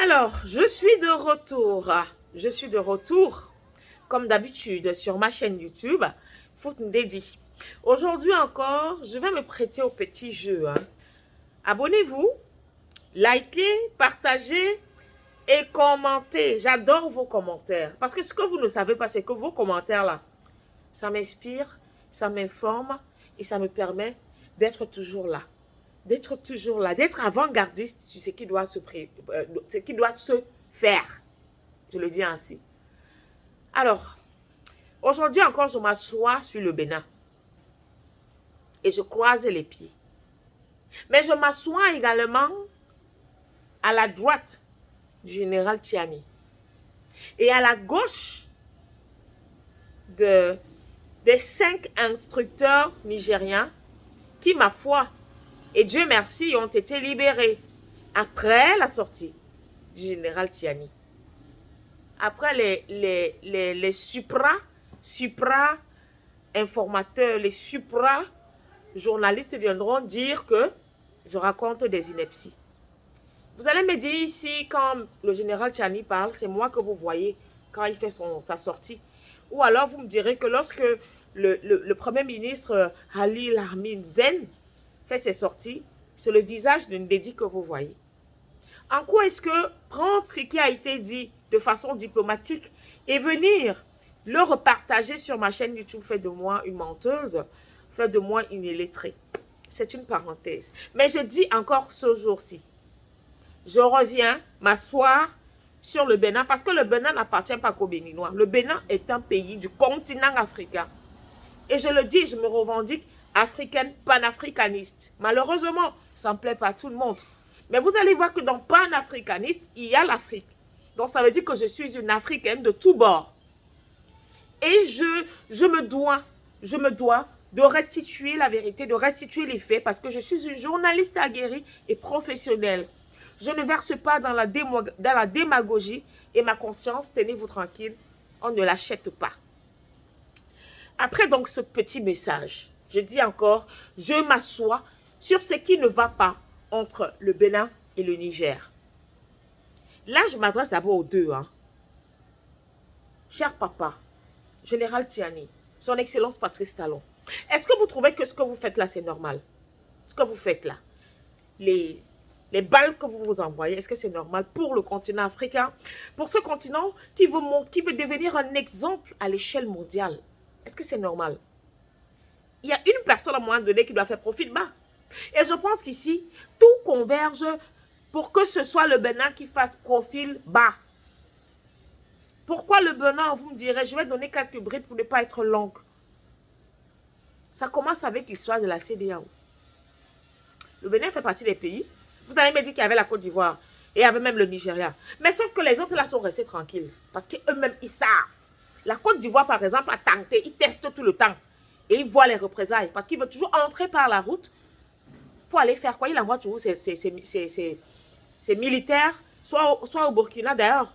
Alors, je suis de retour. Je suis de retour, comme d'habitude, sur ma chaîne YouTube, Foot Ndedi. Aujourd'hui encore, je vais me prêter au petit jeu. Abonnez-vous, likez, partagez et commentez. J'adore vos commentaires. Parce que ce que vous ne savez pas, c'est que vos commentaires là, ça m'inspire, ça m'informe et ça me permet d'être toujours là. D'être avant-gardiste sur ce qui doit se faire. Je le dis ainsi. Alors, aujourd'hui encore, je m'assois sur le Bénin et je croise les pieds. Mais je m'assois également à la droite du général Tiani et à la gauche des 5 instructeurs nigériens qui, ma foi, et Dieu merci, ont été libérés après la sortie du général Tiani. Après les supra-informateurs, les supra-journalistes viendront dire que je raconte des inepties. Vous allez me dire ici, quand le général Tiani parle, c'est moi que vous voyez quand il fait sa sortie. Ou alors vous me direz que lorsque le Premier ministre Ali Lamin Zen fait ses sorties, c'est le visage de Ndedi que vous voyez. En quoi est-ce que prendre ce qui a été dit de façon diplomatique et venir le repartager sur ma chaîne YouTube fait de moi une menteuse, fait de moi une illettrée? C'est une parenthèse. Mais je dis encore ce jour-ci, je reviens m'asseoir sur le Bénin parce que le Bénin n'appartient pas qu'aux Béninois. Le Bénin est un pays du continent africain. Et je le dis, je me revendique africaine, panafricaniste. Malheureusement, ça ne plaît pas à tout le monde. Mais vous allez voir que dans panafricaniste, il y a l'Afrique. Donc ça veut dire que je suis une Africaine de tous bords. Et je me dois de restituer la vérité, de restituer les faits, parce que je suis une journaliste aguerrie et professionnelle. Je ne verse pas dans la démagogie et ma conscience, tenez-vous tranquille, on ne l'achète pas. Après donc ce petit message, je dis encore, je m'assois sur ce qui ne va pas entre le Bénin et le Niger. Là, je m'adresse d'abord aux deux. Cher papa, général Tiani, son excellence Patrice Talon, est-ce que vous trouvez que ce que vous faites là, c'est normal? Ce que vous faites là, les balles que vous vous envoyez, est-ce que c'est normal pour le continent africain? Pour ce continent qui veut devenir un exemple à l'échelle mondiale? Est-ce que c'est normal? Il y a une personne à un moment donné qui doit faire profil bas. Et je pense qu'ici, tout converge pour que ce soit le Bénin qui fasse profil bas. Pourquoi le Bénin? Vous me direz, je vais donner quelques brides pour ne pas être longue. Ça commence avec l'histoire de la CEDEAO. Le Bénin fait partie des pays. Vous allez me dire qu'il y avait la Côte d'Ivoire et il y avait même le Nigeria. Mais sauf que les autres là sont restés tranquilles. Parce qu'eux-mêmes, ils savent. La Côte d'Ivoire, par exemple, a tenté, ils testent tout le temps. Et ils voient les représailles. Parce qu'ils veulent toujours entrer par la route pour aller faire quoi? Il envoie toujours ses militaires, soit au Burkina d'ailleurs.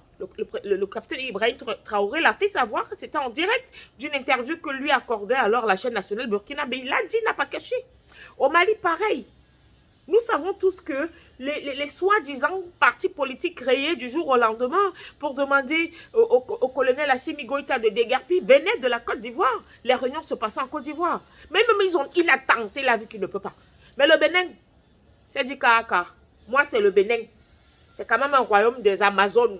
Le capitaine Ibrahim Traoré l'a fait savoir, c'était en direct d'une interview que lui accordait alors la chaîne nationale burkinabé. Il l'a dit, il n'a pas caché. Au Mali, pareil. Nous savons tous que les soi-disant partis politiques créés du jour au lendemain pour demander au colonel Assimi Goïta de déguerpir venaient de la Côte d'Ivoire. Les réunions se passaient en Côte d'Ivoire. Même il a tenté, il a vu qu'il ne peut pas. Mais le Bénin, c'est du Kaka. Moi, c'est le Bénin. C'est quand même un royaume des Amazones.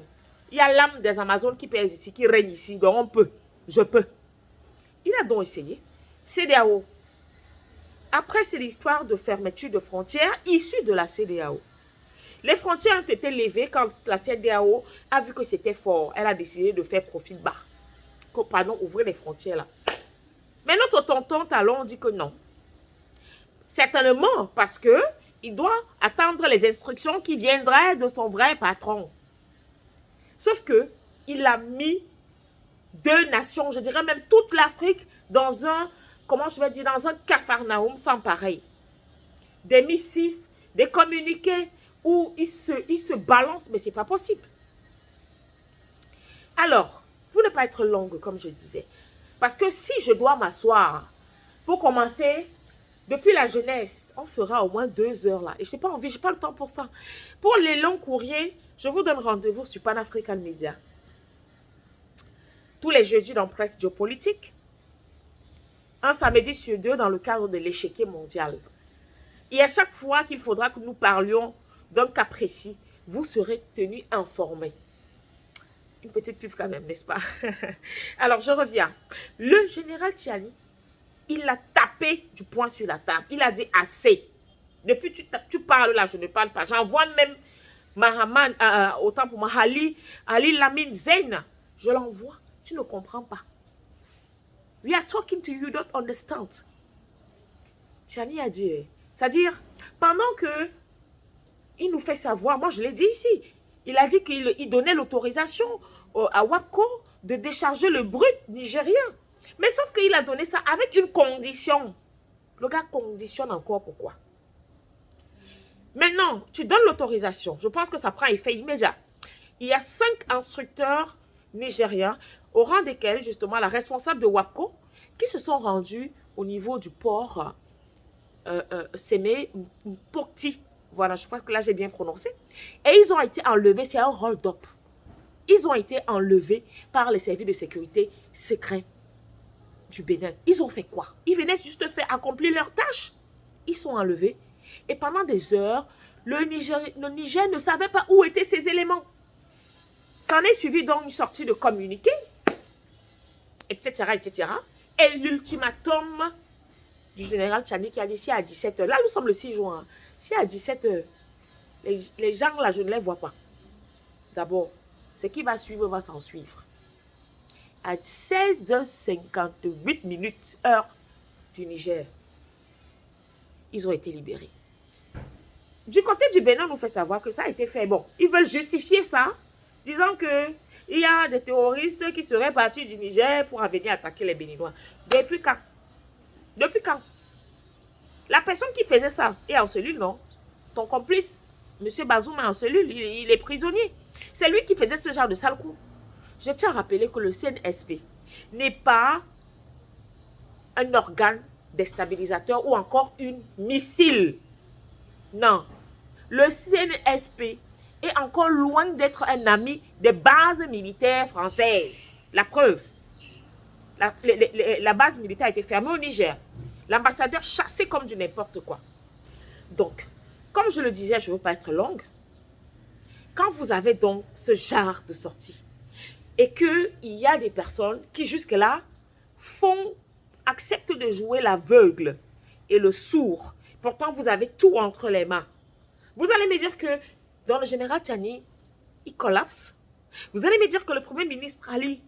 Il y a l'âme des Amazones qui pèse ici, qui règne ici. Donc on peut. Je peux. Il a donc essayé. CEDEAO. Après, c'est l'histoire de fermeture de frontières issue de la CEDEAO. Les frontières ont été levées quand la CEDEAO a vu que c'était fort. Elle a décidé de faire profil bas. Pardon, ouvrir les frontières là. Mais notre tonton Talon dit que non. Certainement parce que il doit attendre les instructions qui viendraient de son vrai patron. Sauf que il a mis 2 nations, je dirais même toute l'Afrique, dans un, comment je vais dire, dans un capharnaüm sans pareil. Des missifs, des communiqués où ils se balancent, mais ce n'est pas possible. Alors, pour ne pas être longue, comme je disais, parce que si je dois m'asseoir, pour commencer, Depuis la jeunesse, on fera au moins 2 heures là. Et je n'ai pas envie, je n'ai pas le temps pour ça. Pour les longs courriers, je vous donne rendez-vous sur Pan-African Media. Tous les jeudis dans Presse Géopolitique. Un samedi sur 2 dans le cadre de l'échiquier mondial. Et à chaque fois qu'il faudra que nous parlions d'un cas précis, vous serez tenus informés. Une petite pub quand même, n'est-ce pas? Alors, je reviens. Le général Tchiani, il a tapé du poing sur la table. Il a dit assez. Depuis tu parles là, je ne parle pas. J'envoie même Mahaman, autant pour moi, Ali Lamine Zayn. Je l'envoie. Tu ne comprends pas. We are talking to you, you don't understand. Tchiani a dit, c'est-à-dire, pendant que il nous fait savoir, moi je l'ai dit ici, il a dit qu'il donnait l'autorisation à WAPCO de décharger le brut nigérien. Mais sauf qu'il a donné ça avec une condition. Le gars conditionne encore pourquoi. Maintenant, tu donnes l'autorisation. Je pense que ça prend effet immédiat. Il y a 5 instructeurs nigériens, au rang desquels, justement, la responsable de WAPCO, qui se sont rendus au niveau du port Sémé Mpokti. Voilà, je pense que là, j'ai bien prononcé. Et ils ont été enlevés, c'est un hold-up. Ils ont été enlevés par les services de sécurité secrets du Bénin. Ils ont fait quoi? Ils venaient juste faire accomplir leur tâche. Ils sont enlevés. Et pendant des heures, le Niger ne savait pas où étaient ces éléments. Ça en est suivi donc une sortie de communiqué, etc., etc. Et l'ultimatum du général Tchiani qui a dit si à 17 h, là nous sommes le 6 juin, si à 17 h, les gens là, je ne les vois pas. D'abord, ce qui va suivre va s'en suivre. À 16h58 minutes, heure du Niger, ils ont été libérés. Du côté du Bénin, on nous fait savoir que ça a été fait. Bon, ils veulent justifier ça, disant que il y a des terroristes qui seraient partis du Niger pour venir attaquer les Béninois. Depuis quand? Depuis quand? La personne qui faisait ça est en cellule, non? Ton complice, M. Bazoum, est en cellule, il est prisonnier. C'est lui qui faisait ce genre de sale coup. Je tiens à rappeler que le CNSP n'est pas un organe déstabilisateur ou encore une missile. Non. Le CNSP est encore loin d'être un ami des bases militaires françaises. La preuve, la base militaire a été fermée au Niger. L'ambassadeur chassé comme du n'importe quoi. Donc, comme je le disais, je ne veux pas être longue. Quand vous avez donc ce genre de sortie et qu'il y a des personnes qui jusque-là acceptent de jouer l'aveugle et le sourd, pourtant vous avez tout entre les mains. Vous allez me dire que dans le général Tchiani, il collapse. Vous allez me dire que le premier ministre Ali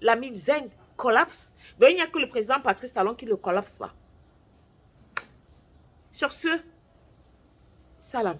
Lamine Zayn collapse. Donc il n'y a que le président Patrice Talon qui ne le collapse pas. Sur ce, salam.